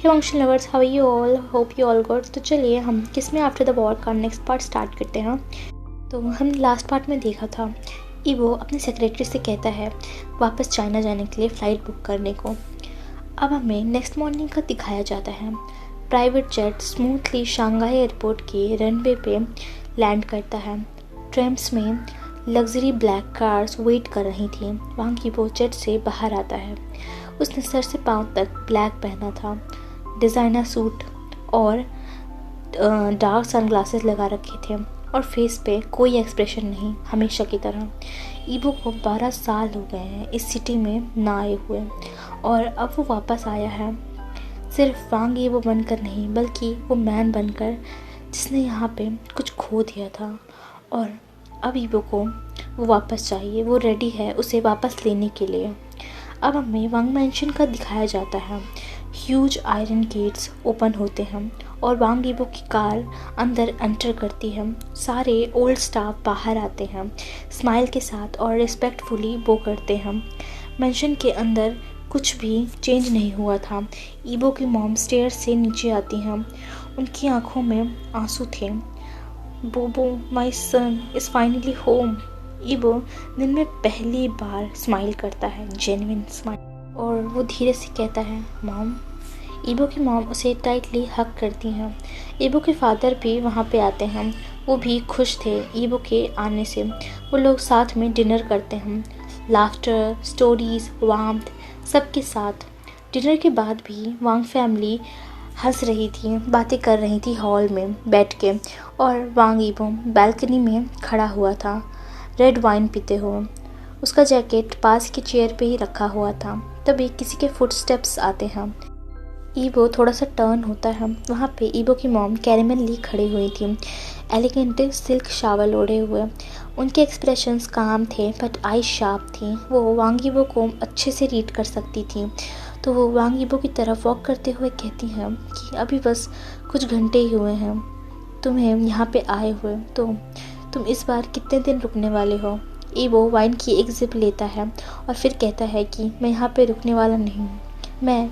Hey function lovers, how are you all, hope you all good. तो चलिए हम किस में आफ्टर द वॉर का नेक्स्ट पार्ट स्टार्ट करते हैं। तो हम लास्ट पार्ट में देखा था ईवो अपने सेक्रेटरी से कहता है वापस चाइना जाने के लिए फ़्लाइट बुक करने को। अब हमें नेक्स्ट मॉर्निंग का दिखाया जाता है। Private jet smoothly Shanghai airport के रनवे पे लैंड करता है। ट्रैम्स में लग्जरी ब्लैक कार्स वेट कर रही थी। वांग ईवो जेट से बाहर आता है। उसने सर से पांव तक ब्लैक पहना था, डिज़ाइनर सूट और डार्क सनग्लासेस लगा रखे थे और फेस पे कोई एक्सप्रेशन नहीं, हमेशा की तरह। ईवो को 12 साल हो गए हैं इस सिटी में ना आए हुए और अब वो वापस आया है सिर्फ वांग ईवो बनकर नहीं, बल्कि वो मैन बनकर जिसने यहाँ पे कुछ खो दिया था। और अब ईवो को वो वापस चाहिए, वो रेडी है उसे वापस लेने के लिए। अब हमें वांग मैंशन का दिखाया जाता है। ह्यूज आयरन गेट्स ओपन होते हैं और वांग ईवो की कार अंदर एंटर करती है। सारे ओल्ड स्टाफ बाहर आते हैं स्माइल के साथ और रिस्पेक्टफुली बो करते हैं। मैंशन के अंदर कुछ भी चेंज नहीं हुआ था। ईवो की मॉम स्टेयर्स से नीचे आती हैं। उनकी आंखों में आंसू थे। बोबो, my son is finally home. Evo दिन में पहली बार स्माइल करता है, जेन्युइन स्माइल, और वो धीरे से कहता है मॉम। ईवो की मॉम उसे टाइटली हग करती हैं। ईवो के फादर भी वहाँ पे आते हैं। वो भी खुश थे ईवो के आने से। वो लोग साथ में डिनर करते हैं। लाफ्टर, स्टोरीज, वार्मथ सबके साथ। डिनर के बाद भी वांग फैमिली हंस रही थी, बातें कर रही थी हॉल में बैठ के, और वांग ईवो बालकनी में खड़ा हुआ था रेड वाइन पीते हुए। उसका जैकेट पास की चेयर पे ही रखा हुआ था। तभी किसी के फुटस्टेप्स आते हैं। ईवो थोड़ा सा टर्न होता है। वहाँ पे ईवो की मॉम कैरेमल ली खड़ी हुई थी, एलिगेंट सिल्क शावल ओढ़े हुए। उनके एक्सप्रेशंस काम थे बट आई शार्प थी। वो वांग ईवो को अच्छे से रीड कर सकती थी। तो वो वांग ईवो की तरफ वॉक करते हुए कहती हैं कि अभी बस कुछ घंटे ही हुए हैं तुम्हें यहाँ पे आए हुए, तो तुम इस बार कितने दिन रुकने वाले हो। ईवो वाइन की एक जिप लेता है और फिर कहता है कि मैं यहाँ पे रुकने वाला नहीं हूँ, मैं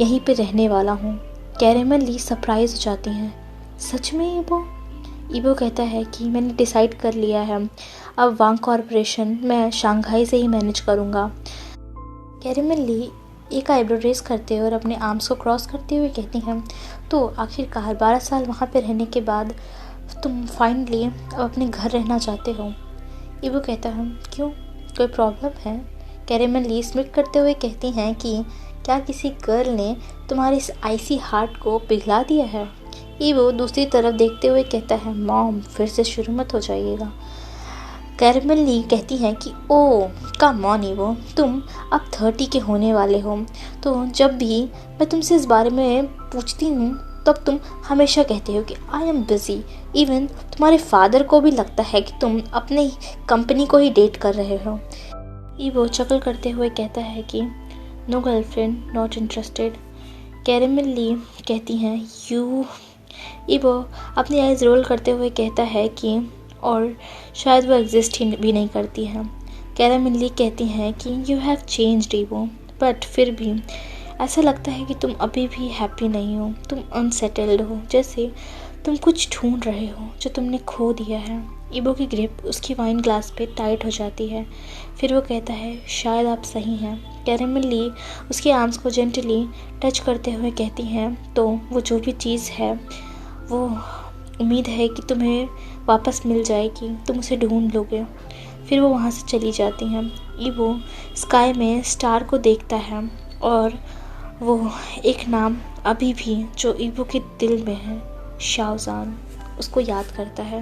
यहीं पे रहने वाला हूँ। कैरेमल ली सरप्राइज हो जाती हैं। सच में ईवो? ईवो कहता है कि मैंने डिसाइड कर लिया है, अब वांग कॉरपोरेशन मैं शंघाई से ही मैनेज करूँगा। कैरेमल ली एक आईब्रो रेस करते हुए और अपने आर्म्स को क्रॉस करते हुए कहती हैं तो आखिरकार 12 साल वहाँ पे रहने के बाद तुम फाइनली अब अपने घर रहना चाहते हो। ईवो कहता है क्यों, कोई प्रॉब्लम है? कैरेमल ली स्मिट करते हुए कहती हैं कि क्या किसी गर्ल ने तुम्हारे इस आइसी हार्ट को पिघला दिया है। ईवो दूसरी तरफ देखते हुए कहता है मॉम फिर से शुरू मत हो जाइएगा। कैरेमल ली कहती हैं कि ओ कम ऑन ईवो, तुम अब 30 के होने वाले हो, तो जब भी मैं तुमसे इस बारे में पूछती हूँ तब तुम हमेशा कहते हो कि आई एम बिज़ी। इवन तुम्हारे फादर को भी लगता है कि तुम अपनी कंपनी को ही डेट कर रहे हो। ईवो चकल करते हुए कहता है कि no girlfriend, not interested. Caramel Lee कहती हैं यू। ईवो अपनी आइज़ रोल करते हुए कहता है कि और शायद वो एग्जिस्ट ही भी नहीं करती है। कैरेमल ली कहती हैं कि you have changed evo, but फिर भी ऐसा लगता है कि तुम अभी भी हैप्पी नहीं हो, तुम अनसेटल्ड हो, जैसे तुम कुछ ढूंढ रहे हो जो तुमने खो दिया है। ईवो की ग्रिप उसकी वाइन ग्लास पे टाइट हो जाती है। फिर वो कहता है शायद आप सही हैं। कैरेमल ली उसके आर्म्स को जेंटली टच करते हुए कहती हैं तो वो जो भी चीज़ है वो उम्मीद है कि तुम्हें वापस मिल जाएगी, तुम उसे ढूंढ लोगे। फिर वो वहाँ से चली जाती हैं। ईवो स्काई में स्टार को देखता है और वो एक नाम अभी भी जो ईवो के दिल में है, शाओजान, उसको याद करता है।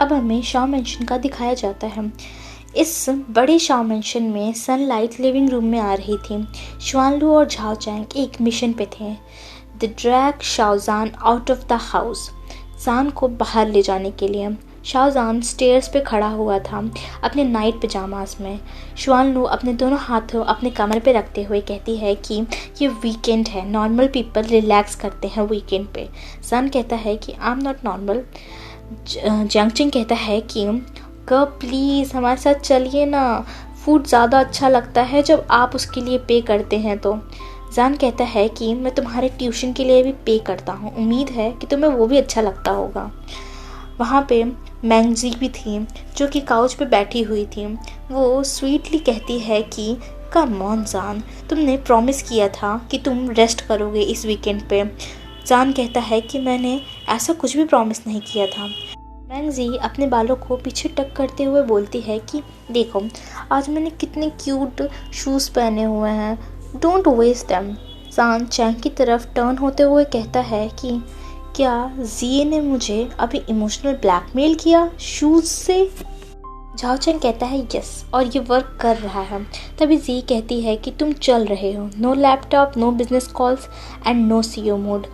अब हमें शाओ मैंशन का दिखाया जाता है। इस बड़े शाओ मैंशन में सनलाइट लिविंग रूम में आ रही थी। शुआनलू और झाओ चैंग एक मिशन पे थे, the drag Xiao Zhan out of the house, जान को बाहर ले जाने के लिए। शाओजान स्टेयर्स पे खड़ा हुआ था अपने नाइट पजामास में। शुआनलू अपने दोनों हाथों अपने कमर पे रखते हुए कहती है कि ये वीकेंड है, नॉर्मल पीपल रिलैक्स करते हैं वीकेंड पे। सन कहता है कि आई एम नॉट नॉर्मल। जंगचिंग कहता है कि कब प्लीज़ हमारे साथ चलिए ना, फूड ज़्यादा अच्छा लगता है जब आप उसके लिए पे करते हैं। तो जान कहता है कि मैं तुम्हारे ट्यूशन के लिए भी पे करता हूँ, उम्मीद है कि तुम्हें वो भी अच्छा लगता होगा। वहाँ पे मैंगजी भी थी जो कि काउच पे बैठी हुई थी। वो स्वीटली कहती है कि कम ऑन जान, तुमने प्रॉमिस किया था कि तुम रेस्ट करोगे इस वीकेंड पे। जान कहता है कि मैंने ऐसा कुछ भी प्रॉमिस नहीं किया था। मैंगजी अपने बालों को पीछे टक करते हुए बोलती है कि देखो, आज मैंने कितने क्यूट शूज़ पहने हुए हैं, डोंट वेस्ट देम। जान चैंग की तरफ टर्न होते हुए कहता है कि क्या जी ने मुझे अभी इमोशनल ब्लैकमेल किया शूज़ से? झाओ चैंग कहता है यस, और ये वर्क कर रहा है। तभी जी कहती है कि तुम चल रहे हो, no laptop, no business calls and no CEO mode.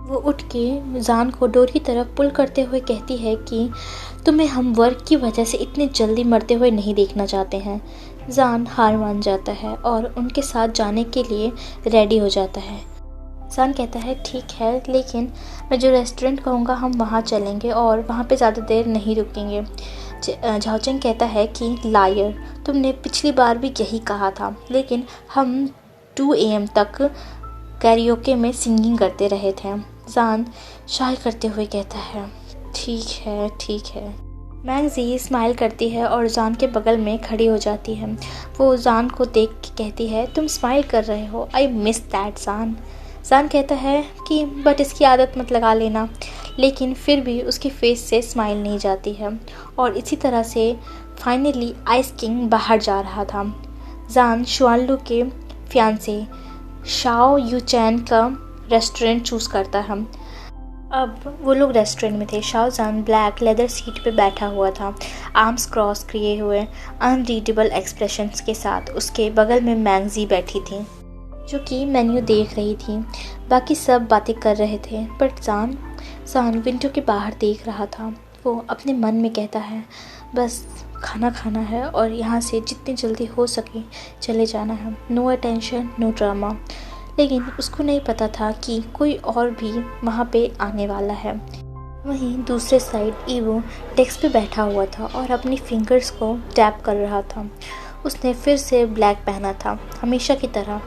वो उठ के जान को डोर की तरफ पुल करते हुए कहती है कि तुम्हें हम वर्क की वजह से इतने जल्दी मरते हुए नहीं देखना चाहते हैं। जान हार मान जाता है और उनके साथ जाने के लिए रेडी हो जाता है। जान कहता है ठीक है, लेकिन मैं जो रेस्टोरेंट कहूँगा हम वहाँ चलेंगे और वहाँ पे ज़्यादा देर नहीं रुकेंगे। झाओ चैंग कहता है कि लायर, तुमने पिछली बार भी यही कहा था, लेकिन हम 2 AM तक कैरियोके में सिंगिंग करते रहे थे। जान शाय करते हुए कहता है ठीक है ठीक है। मैंगजी स्माइल करती है और जान के बगल में खड़ी हो जाती है। वो जान को देख के कहती है तुम स्माइल कर रहे हो, आई मिस दैट जान। जान कहता है कि बट इसकी आदत मत लगा लेना, लेकिन फिर भी उसके फेस से स्माइल नहीं जाती है। और इसी तरह से फाइनली आइस किंग बाहर जा रहा था। जान शुआनलू के फियांसे शाओ यूचैन का रेस्टोरेंट चूज़ करता है। अब वो लोग रेस्टोरेंट में थे। शाओ जान ब्लैक लेदर सीट पे बैठा हुआ था, आर्म्स क्रॉस किए हुए, अनरीडेबल एक्सप्रेशंस के साथ। उसके बगल में मैंगजी बैठी थी जो कि मेन्यू देख रही थी। बाकी सब बातें कर रहे थे, बट जान विंडो के बाहर देख रहा था। वो अपने मन में कहता है बस खाना खाना है और यहाँ से जितनी जल्दी हो सके चले जाना है, नो अटेंशन नो ड्रामा। लेकिन उसको नहीं पता था कि कोई और भी वहाँ पे आने वाला है। वहीं दूसरे साइड ईवो डेस्क पे बैठा हुआ था और अपनी फिंगर्स को टैप कर रहा था। उसने फिर से ब्लैक पहना था हमेशा की तरह,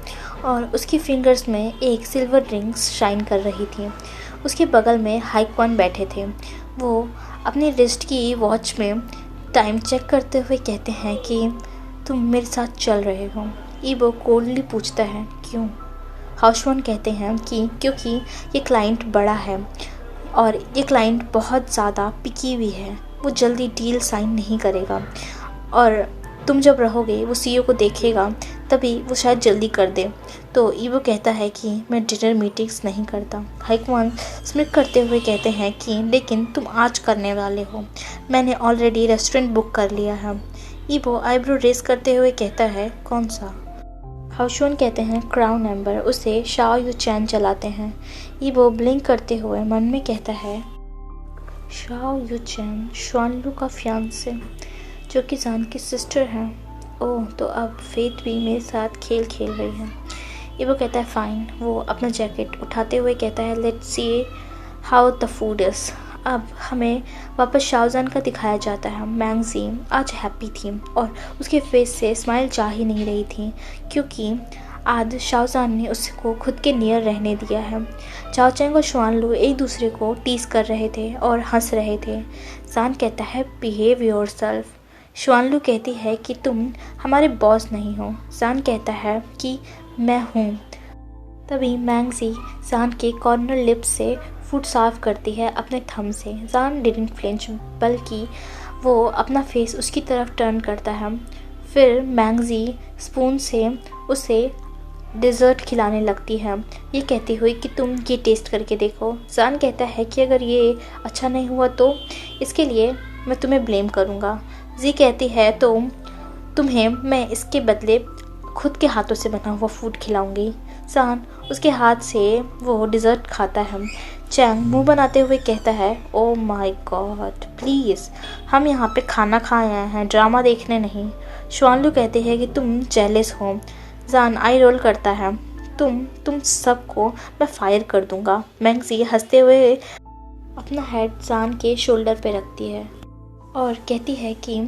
और उसकी फिंगर्स में एक सिल्वर रिंग्स शाइन कर रही थी। उसके बगल में हाइक्वान बैठे थे। वो अपनी रिस्ट की वॉच में टाइम चेक करते हुए कहते हैं कि तुम मेरे साथ चल रहे हो। ईवो कोल्डली पूछता है क्यों? हाउसवन कहते हैं कि क्योंकि ये क्लाइंट बड़ा है और ये क्लाइंट बहुत ज़्यादा पिकी भी है, वो जल्दी डील साइन नहीं करेगा, और तुम जब रहोगे वो सीईओ को देखेगा तभी वो शायद जल्दी कर दे। तो ईवो कहता है कि मैं डिनर मीटिंग्स नहीं करता। हाइक्वान स्मित करते हुए कहते हैं कि लेकिन तुम आज करने वाले हो, मैंने ऑलरेडी रेस्टोरेंट बुक कर लिया है। ईवो आईब्रो रेस करते हुए कहता है कौन सा? हाउशुन कहते हैं क्राउन एम्बर, उसे शाओ यूचैन चलाते हैं। ईवो ब्लिंक करते हुए मन में कहता है शाओ यूचैन शुआनलू का फियांसे जो कि जान की सिस्टर है। ओह, तो अब फेथ भी मेरे साथ खेल खेल रही है। ईवो कहता है फाइन। वो अपना जैकेट उठाते हुए कहता है let's see how the food is. अब हमें वापस शाओजान का दिखाया जाता है। मैंगजी आज हैप्पी थी और उसके फेस से स्माइल जा ही नहीं रही थी, क्योंकि आज शाओजान ने उसको खुद के नियर रहने दिया है। चाओ चैंग और शुआनलू एक दूसरे को टीज कर रहे थे और हंस रहे थे। जान कहता है बिहेव योरसेल्फ। शुआनलू कहती है कि तुम हमारे बॉस नहीं हो। जान कहता है कि मैं हूँ। तभी मैंगजी जान के कॉर्नर लिप्स से फूड साफ करती है अपने थंब से। जान डिडंट फ्लिंच, बल्कि वो अपना फेस उसकी तरफ टर्न करता है। फिर मैंगजी स्पून से उसे डिज़र्ट खिलाने लगती है, ये कहती हुई कि तुम ये टेस्ट करके देखो। जान कहता है कि अगर ये अच्छा नहीं हुआ तो इसके लिए मैं तुम्हें ब्लेम करूँगा। जी कहती है तो तुम्हें मैं इसके बदले खुद के हाथों से बना हुआ फूड खिलाऊंगी। जान उसके हाथ से वो डिज़र्ट खाता है। चैंग मुंह बनाते हुए कहता है ओ माय गॉड प्लीज़, हम यहाँ पे खाना खाए आए हैं, ड्रामा देखने नहीं। शुआनलू कहते हैं कि तुम जेलस हो। जान आई रोल करता है तुम सबको मैं फायर कर दूंगा। मैंगजी हंसते हुए अपना हेड जान के शोल्डर पे रखती है और कहती है कि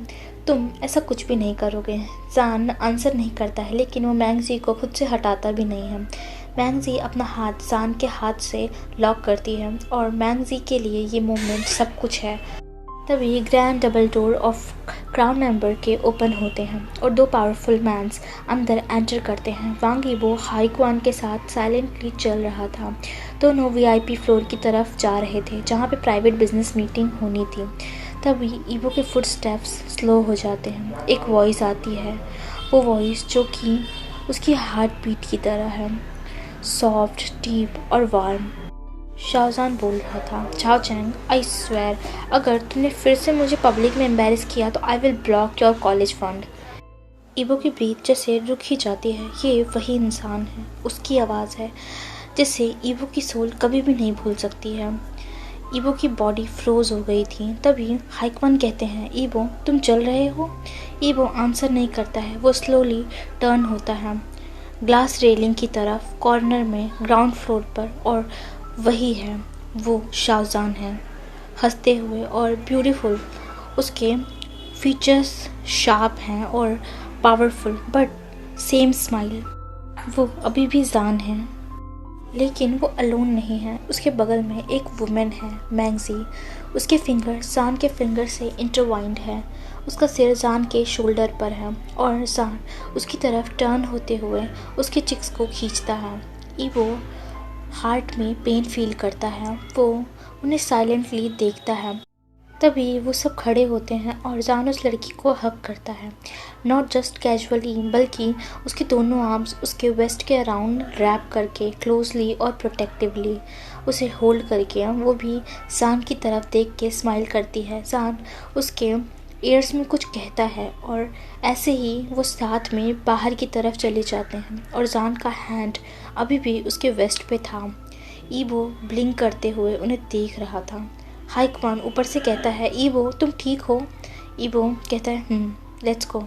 तुम ऐसा कुछ भी नहीं करोगे। जान आंसर नहीं करता है, लेकिन वो मैंगजी को खुद से हटाता भी नहीं है। मैंगजी अपना हाथ जान के हाथ से लॉक करती है और मैंगजी के लिए ये मोमेंट सब कुछ है। तभी grand double door of crown member के ओपन होते हैं और दो पावरफुल मैन्स अंदर एंटर करते हैं। वांग यीबो हाईक्वान के साथ साइलेंटली चल रहा था। दोनों वीआईपी फ्लोर की तरफ जा रहे थे, जहाँ पे प्राइवेट बिजनेस मीटिंग होनी थी। तभी ईबो के फुटस्टेप्स स्लो हो जाते हैं। एक वॉइस आती है, वो वॉइस जो कि उसकी हार्ट बीट की तरह है, सॉफ्ट, डीप और वार्म। शाहजान बोल रहा था, चाओ चैंग, आई स्वेयर, अगर तुमने फिर से मुझे पब्लिक में एम्बेरस किया तो I will block your college fund. ईबो की ब्रीथ जैसे रुक ही जाती है। ये वही इंसान है, उसकी आवाज़ है जिसे ईबो की सोल कभी भी नहीं भूल सकती है। ईबो की बॉडी फ्रोज हो गई थी। तभी हाइकवान कहते हैं, ईबो तुम चल रहे हो? ईबो आंसर नहीं करता है। वो स्लोली टर्न होता है ग्लास रेलिंग की तरफ, कॉर्नर में ग्राउंड फ्लोर पर, और वही है, वो शाहजान है, हंसते हुए और ब्यूटीफुल। उसके फीचर्स शार्प हैं और पावरफुल, बट सेम स्माइल। वो अभी भी जान है, लेकिन वो अलोन नहीं है। उसके बगल में एक वुमेन है, मैंगजी। उसके फिंगर जान के फिंगर से इंटरवाइंड है। उसका सिर जान के शोल्डर पर है और जान उसकी तरफ टर्न होते हुए उसके चिक्स को खींचता है। ईबो हार्ट में पेन फील करता है। वो उन्हें साइलेंटली देखता है। तभी वो सब खड़े होते हैं और जान उस लड़की को हग करता है, नॉट जस्ट कैजुअली, बल्कि उसके दोनों आर्म्स उसके वेस्ट के अराउंड रैप करके क्लोजली और प्रोटेक्टिवली उसे होल्ड करके। वो भी जान की तरफ देख के स्माइल करती है। जान उसके ईयर्स में कुछ कहता है और ऐसे ही वो साथ में बाहर की तरफ चले जाते हैं और जान का हैंड अभी भी उसके वेस्ट पे था। ईबो ब्लिंक करते हुए उन्हें देख रहा था। हाइकवान ऊपर से कहता है, ईबो तुम ठीक हो? ईबो कहता है, लेट्स गो।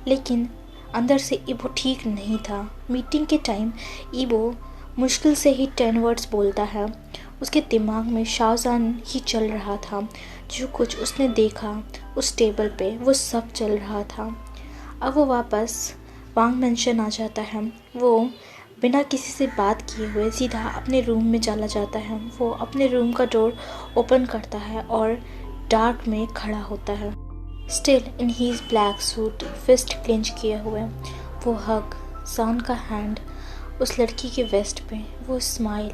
लेकिन अंदर से ईबो ठीक नहीं था। मीटिंग के टाइम ईबो मुश्किल से ही 10 वर्ड्स बोलता है। उसके दिमाग में शाहजान ही चल रहा था। जो कुछ उसने देखा उस टेबल पे, वो सब चल रहा था। अब वो वापस वांग मेंशन आ जाता है। वो बिना किसी से बात किए हुए सीधा अपने रूम में चला जाता है। वो अपने रूम का डोर ओपन करता है और डार्क में खड़ा होता है, still in his black suit, fist clench किए हुए। वो हग, जान का हैंड उस लड़की के वेस्ट पे, वो स्माइल।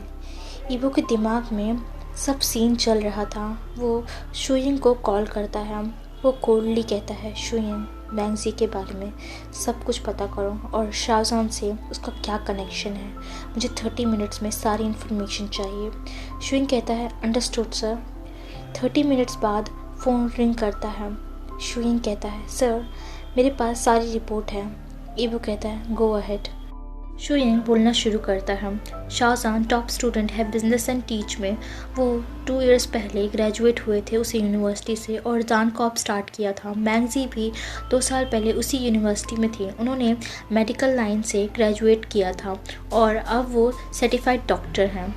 ईबो के दिमाग में सब सीन चल रहा था। वो शुयिंग को कॉल करता है। वो कोल्डली कहता है, शुयिंग, मैंगजी के बारे में सब कुछ पता करो और शाहजान से उसका क्या कनेक्शन है। मुझे 30 मिनट्स में सारी इन्फॉर्मेशन चाहिए। शुयिंग कहता है, अंडरस्टूड सर। 30 मिनट्स बाद फ़ोन रिंग करता है। शुयिंग कहता है, सर मेरे पास सारी रिपोर्ट है। ईबो कहता है, गो अहेड। शुयिंग बोलना शुरू करता है। शाहजान टॉप स्टूडेंट है बिजनेस एंड टीच में। वो 2 इयर्स पहले ग्रेजुएट हुए थे उसी यूनिवर्सिटी से और जान कॉप स्टार्ट किया था। मैंगजी भी 2 साल पहले उसी यूनिवर्सिटी में थी। उन्होंने मेडिकल लाइन से ग्रेजुएट किया था और अब वो सर्टिफाइड डॉक्टर हैं।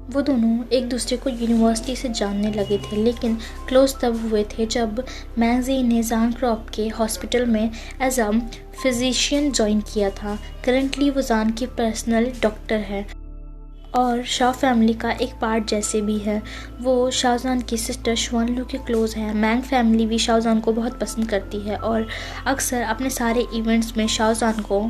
वो दोनों एक दूसरे को यूनिवर्सिटी से जानने लगे थे, लेकिन क्लोज तब हुए थे जब मैंगजी ने जान क्रॉप के हॉस्पिटल में एज अ फिजिशियन ज्वाइन किया था। करंटली वो जान की पर्सनल डॉक्टर है और शाह फैमिली का एक पार्ट जैसे भी है। वो शाहजान की सिस्टर शुआनलू के क्लोज हैं। मैंग फैमिली भी शाहजान को बहुत पसंद करती है और अक्सर अपने सारे इवेंट्स में शाहजान को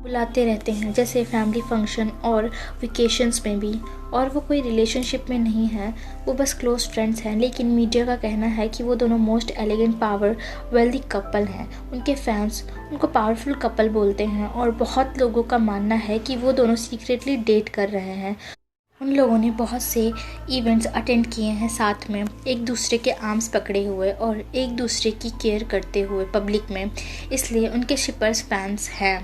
बुलाते रहते हैं, जैसे फैमिली फंक्शन और वेकेशंस में भी। और वो कोई रिलेशनशिप में नहीं है, वो बस क्लोज फ्रेंड्स हैं। लेकिन मीडिया का कहना है कि वो दोनों most elegant power wealthy couple हैं। उनके फैंस उनको पावरफुल कपल बोलते हैं और बहुत लोगों का मानना है कि वो दोनों सीक्रेटली डेट कर रहे हैं। उन लोगों ने बहुत से इवेंट्स अटेंड किए हैं साथ में, एक दूसरे के आर्म्स पकड़े हुए और एक दूसरे की केयर करते हुए पब्लिक में, इसलिए उनके शिपर्स फैंस हैं।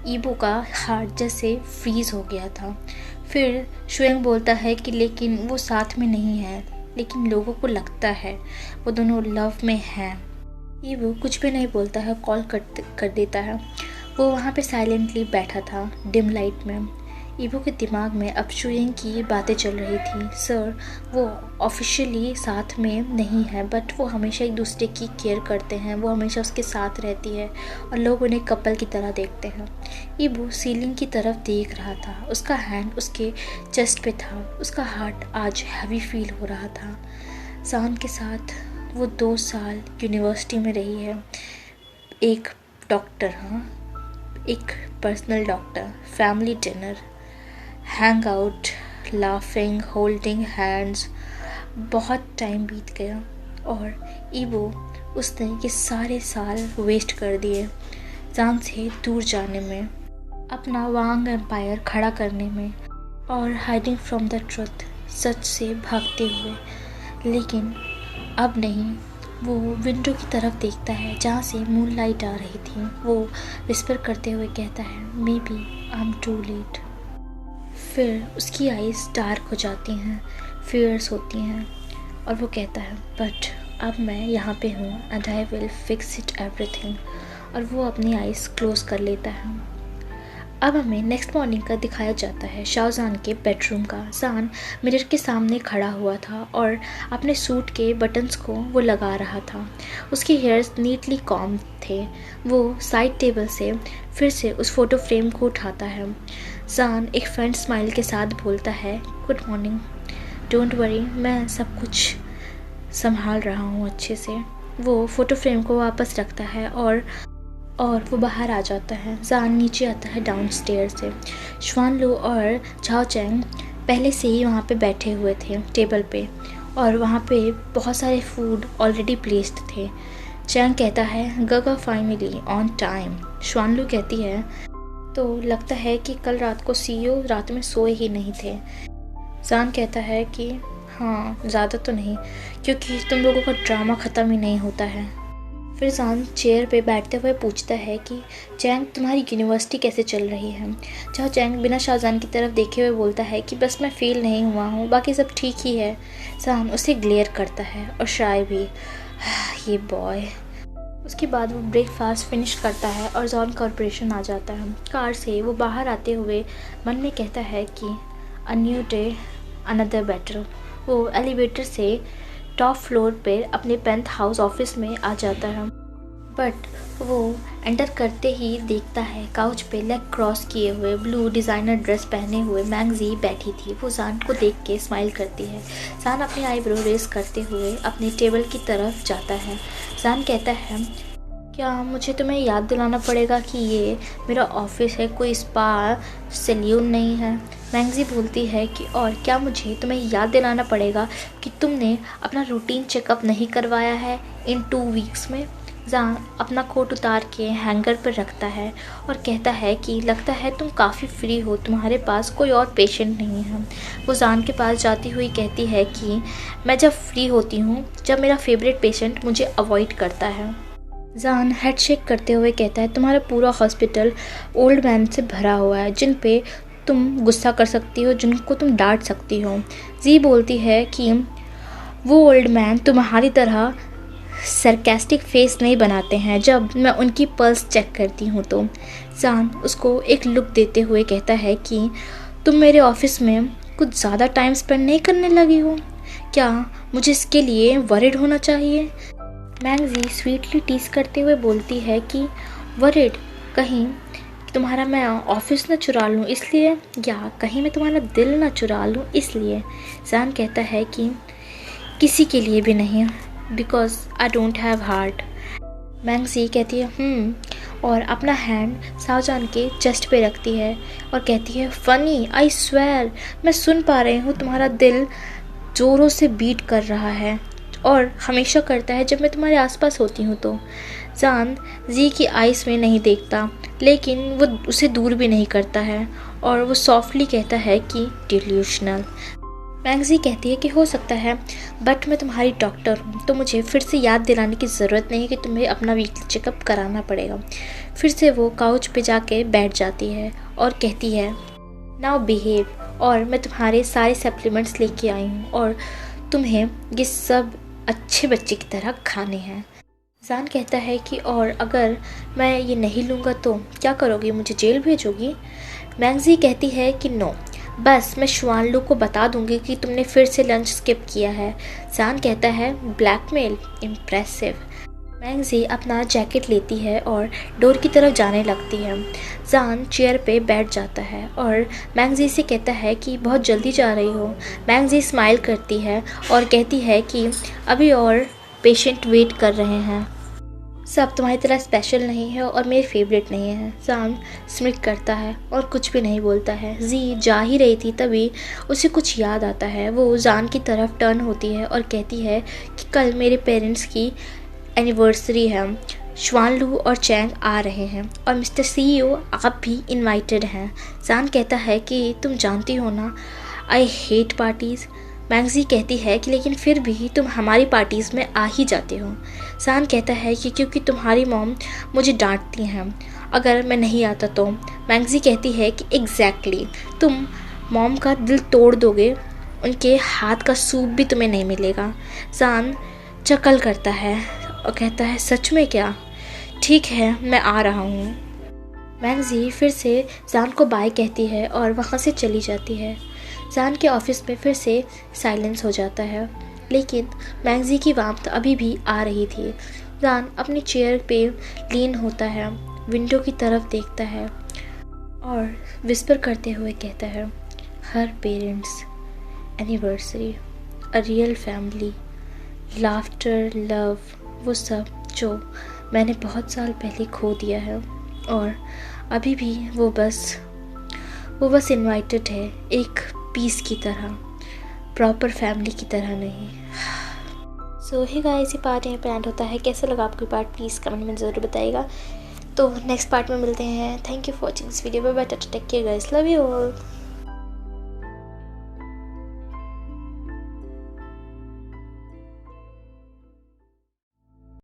ईबो का हार्ट जैसे फ्रीज हो गया था। फिर शुएंग बोलता है कि लेकिन वो साथ में नहीं है, लेकिन लोगों को लगता है वो दोनों लव में हैं। ईबो कुछ भी नहीं बोलता है, कॉल कर देता है। वो वहाँ पे साइलेंटली बैठा था डिम लाइट में। ईवो के दिमाग में अब चूइंग की बातें चल रही थी। सर, वो ऑफिशियली साथ में नहीं है बट वो हमेशा एक दूसरे की केयर करते हैं, वो हमेशा उसके साथ रहती है और लोग उन्हें कपल की तरह देखते हैं। ईवो सीलिंग की तरफ देख रहा था, उसका हैंड उसके चेस्ट पे था, उसका हार्ट आज हैवी फील हो रहा था। सान के साथ वो 2 साल यूनिवर्सिटी में रही है, एक डॉक्टर, हाँ, एक personal doctor, family dinner, hang out, laughing, holding hands. बहुत टाइम बीत गया और ईवो उसने ये सारे साल वेस्ट कर दिए जान से दूर जाने में, अपना वांग एम्पायर खड़ा करने में और हाइडिंग फ्रॉम द ट्रुथ, सच से भागते हुए। लेकिन अब नहीं, वो विंडो की तरफ देखता है जहाँ से मूनलाइट आ रही थी। वो विस्पर करते हुए कहता है, maybe I am too late. फिर उसकी आईज डार्क हो जाती हैं, फियर्स होती हैं और वो कहता है, बट अब मैं यहाँ पे हूँ and I will fix it everything. और वो अपनी आईज क्लोज कर लेता है। अब हमें नेक्स्ट मॉर्निंग का दिखाया जाता है शाहजहान के बेडरूम का। जान मिरर के सामने खड़ा हुआ था और अपने सूट के बटन्स को वो लगा रहा था। उसके हेयर्स नीटली कॉम्ब थे। वो साइड टेबल से फिर से उस फोटो फ्रेम को उठाता है। जान एक फ्रेंड स्माइल के साथ बोलता है, गुड मॉर्निंग, डोंट वरी, मैं सब कुछ संभाल रहा हूँ अच्छे से। वो फ़ोटो फ्रेम को वापस रखता है और वो बाहर आ जाता है। जान नीचे आता है डाउनस्टेयर से। श्वान लू और झाओ चैंग पहले से ही वहाँ पे बैठे हुए थे टेबल पे और वहाँ पे बहुत सारे फूड ऑलरेडी प्लेस्ड थे। चैंग कहता है, गगा फाइनली ऑन टाइम। श्वान लू कहती है, तो लगता है कि कल रात को सीईओ रात में सोए ही नहीं थे। जान कहता है कि हाँ, ज़्यादा तो नहीं, क्योंकि तुम लोगों का ड्रामा ख़त्म ही नहीं होता है। फिर जान चेयर पे बैठते हुए पूछता है कि चैंग, तुम्हारी यूनिवर्सिटी कैसे चल रही है। जहाँ चैंग बिना शाहजहान की तरफ देखे हुए बोलता है कि बस मैं फेल नहीं हुआ हूँ, बाकी सब ठीक ही है। जान उसे ग्लेयर करता है और शाय भी, ये बॉय। उसके बाद वो ब्रेकफास्ट फिनिश करता है और जॉन कॉर्पोरेशन आ जाता है। कार से वो बाहर आते हुए मन में कहता है कि a new day, another better. वो एलिवेटर से टॉप फ्लोर पे अपने पेंथ हाउस ऑफिस में आ जाता है, बट वो एंटर करते ही देखता है काउच पे लेग क्रॉस किए हुए ब्लू डिज़ाइनर ड्रेस पहने हुए मैंगजी बैठी थी। वो जान को देख के स्माइल करती है। जान अपनी आईब्रो रेस करते हुए अपने टेबल की तरफ जाता है। जान कहता है, क्या मुझे तुम्हें याद दिलाना पड़ेगा कि ये मेरा ऑफिस है, कोई स्पा सैलून नहीं है। मैंगजी बोलती है कि और क्या मुझे तुम्हें याद दिलाना पड़ेगा कि तुमने अपना रूटीन चेकअप नहीं करवाया है इन 2 वीक्स में। जान अपना कोट उतार के हैंगर पर रखता है और कहता है कि लगता है तुम काफ़ी फ्री हो, तुम्हारे पास कोई और पेशेंट नहीं है। वो जान के पास जाती हुई कहती है कि मैं जब फ्री होती हूँ जब मेरा फेवरेट पेशेंट मुझे अवॉइड करता है। जान हेड शेक करते हुए कहता है, तुम्हारा पूरा हॉस्पिटल ओल्ड मैन से भरा हुआ है जिन पे तुम गुस्सा कर सकती हो, जिनको तुम डांट सकती हो। जी बोलती है कि वो ओल्ड मैन तुम्हारी तरह सरकास्टिक फेस नहीं बनाते हैं जब मैं उनकी पल्स चेक करती हूँ तो। जान उसको एक लुक देते हुए कहता है कि तुम मेरे ऑफिस में कुछ ज़्यादा टाइम स्पेंड नहीं करने लगी हो, क्या मुझे इसके लिए वरिड होना चाहिए। मैंगजी स्वीटली टीज करते हुए बोलती है कि वरिड, कहीं तुम्हारा मैं ऑफिस ना चुरा लूँ इसलिए, या कहीं मैं तुम्हारा दिल ना चुरा लूँ इसलिए। जान कहता है कि किसी के लिए भी नहीं, because I don't have heart. मैंगजी कहती है और अपना हैंड शाहजहान के चेस्ट पे रखती है और कहती है, फ़नी, आई स्वेयर, मैं सुन पा रही हूँ तुम्हारा दिल ज़ोरों से बीट कर रहा है और हमेशा करता है जब मैं तुम्हारे आसपास होती हूँ तो। जान जी की आइज़ में नहीं देखता, लेकिन वो उसे दूर भी नहीं करता है और वो सॉफ्टली कहता है कि डिल्यूशनल। मैंगजी कहती है कि हो सकता है, बट मैं तुम्हारी डॉक्टर हूँ तो मुझे फिर से याद दिलाने की ज़रूरत नहीं है कि तुम्हें अपना वीकली चेकअप कराना पड़ेगा। फिर से वो काउच पे जाके बैठ जाती है और कहती है, नाउ बिहेव, और मैं तुम्हारे सारे सप्लीमेंट्स लेके आई हूँ और तुम्हें ये सब अच्छे बच्चे की तरह खाने हैं। जान कहता है कि और अगर मैं ये नहीं लूँगा तो क्या करोगी, मुझे जेल भेजोगी। मैंगजी कहती है कि नो, बस मैं शुआनलू को बता दूंगी कि तुमने फिर से लंच स्किप किया है। जान कहता है ब्लैकमेल, इम्प्रेसिव। मैंगजी अपना जैकेट लेती है और डोर की तरफ जाने लगती है। जान चेयर पे बैठ जाता है और मैंगजी से कहता है कि बहुत जल्दी जा रही हो। मैंगजी स्माइल करती है और कहती है कि अभी और पेशेंट वेट कर रहे हैं, सब तुम्हारी तरह स्पेशल नहीं है और मेरे फेवरेट नहीं है। जान स्मिक करता है और कुछ भी नहीं बोलता है। जी जा ही रही थी तभी उसे कुछ याद आता है। वो जान की तरफ टर्न होती है और कहती है कि कल मेरे पेरेंट्स की एनिवर्सरी है, शुआनलू और चैंग आ रहे हैं और मिस्टर CEO आप भी इनवाइटेड हैं। जान कहता है कि तुम जानती हो ना, आई हेट पार्टीज़। मैंगजी कहती है कि लेकिन फिर भी तुम हमारी पार्टीज़ में आ ही जाते हो। जान कहता है कि क्योंकि तुम्हारी मॉम मुझे डांटती हैं अगर मैं नहीं आता तो। मैंगजी कहती है कि एग्जैक्टली, तुम मॉम का दिल तोड़ दोगे, उनके हाथ का सूप भी तुम्हें नहीं मिलेगा। जान चकल करता है और कहता है सच में क्या? ठीक है, मैं आ रहा हूँ। मैंगजी फिर से जान को बाय कहती है और वहाँ से चली जाती है। जान के ऑफिस में फिर से साइलेंस हो जाता है, लेकिन मैंगजी की वार्मथ अभी भी आ रही थी। जान अपनी चेयर पे लीन होता है, विंडो की तरफ देखता है और विस्पर करते हुए कहता है हर parents anniversary, a real family, laughter, love, वो सब जो मैंने बहुत साल पहले खो दिया है और अभी भी वो बस इनवाइटेड है, एक पीस की तरह, प्रॉपर फैमिली की तरह नहीं। सो हे गाइस, ये पार्ट यहाँ पे एंड होता है। कैसा लगा आपको पार्ट प्लीज़ कमेंट में ज़रूर बताइएगा। तो नेक्स्ट पार्ट में मिलते हैं। Thank you for watching this video. Bye bye, take care guys, love you all.